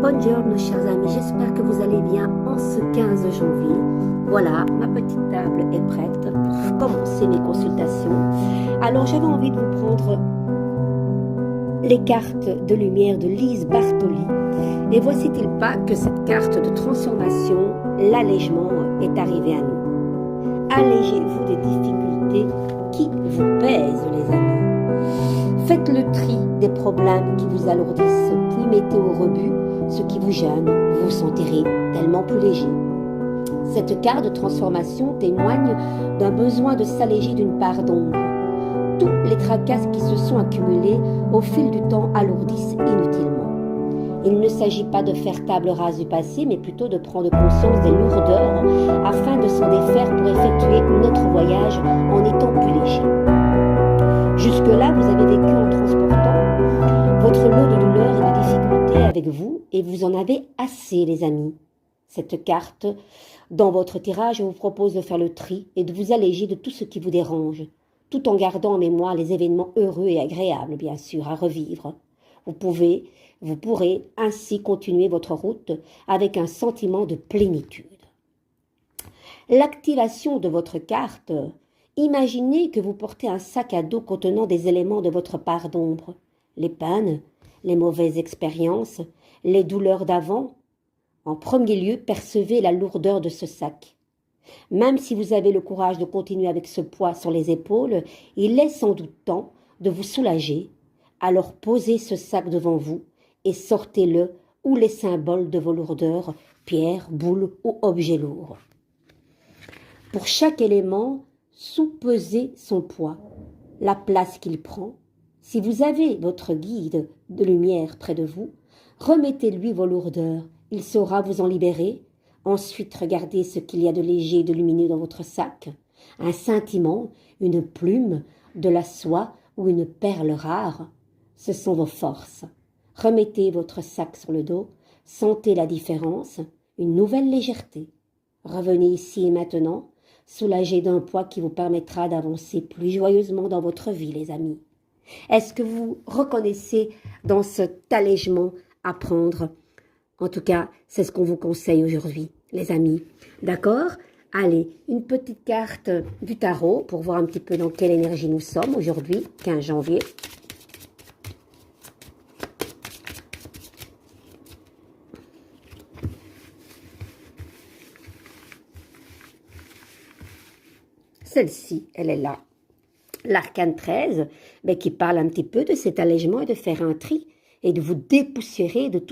Buongiorno chers amis, j'espère que vous allez bien en ce 15 janvier. Voilà, ma petite table est prête pour commencer mes consultations. Alors j'avais envie de vous prendre les cartes de lumière de Lise Bartoli. Et voici-t-il pas que cette carte de transformation, l'allègement, est arrivée à nous. Allégez-vous des difficultés qui vous pèsent les amis. Faites le tri des problèmes qui vous alourdissent, puis mettez au rebut ce qui vous gêne, vous sentirez tellement plus léger. Cette carte de transformation témoigne d'un besoin de s'alléger d'une part d'ombre. Tous les tracasses qui se sont accumulés au fil du temps alourdissent inutilement. Il ne s'agit pas de faire table rase du passé, mais plutôt de prendre conscience des lourdeurs afin de s'en défaire pour effectuer notre voyage en étant plus léger. Jusque-là, vous avez vécu en transportant votre lot de douleurs et de difficultés avec vous et vous en avez assez, les amis. Cette carte, dans votre tirage, vous propose de faire le tri et de vous alléger de tout ce qui vous dérange, tout en gardant en mémoire les événements heureux et agréables, bien sûr, à revivre. Vous pourrez ainsi continuer votre route avec un sentiment de plénitude. L'activation de votre carte, imaginez que vous portez un sac à dos contenant des éléments de votre part d'ombre, les peines, les mauvaises expériences, les douleurs d'avant. En premier lieu, percevez la lourdeur de ce sac. Même si vous avez le courage de continuer avec ce poids sur les épaules, il est sans doute temps de vous soulager. Alors posez ce sac devant vous et sortez-le ou les symboles de vos lourdeurs, pierres, boules ou objets lourds. Pour chaque élément, soupesez son poids, la place qu'il prend. Si vous avez votre guide de lumière près de vous, remettez-lui vos lourdeurs, il saura vous en libérer. Ensuite, regardez ce qu'il y a de léger et de lumineux dans votre sac. Un scintillement, une plume, de la soie ou une perle rare. Ce sont vos forces. Remettez votre sac sur le dos, sentez la différence, une nouvelle légèreté. Revenez ici et maintenant, soulagé d'un poids qui vous permettra d'avancer plus joyeusement dans votre vie, les amis. Est-ce que vous reconnaissez dans cet allègement à prendre? En tout cas, c'est ce qu'on vous conseille aujourd'hui, les amis. D'accord? Allez, une petite carte du tarot pour voir un petit peu dans quelle énergie nous sommes aujourd'hui, 15 janvier. Celle-ci, elle est là. L'arcane 13, qui parle un petit peu de cet allègement et de faire un tri et de vous dépoussiérer de tout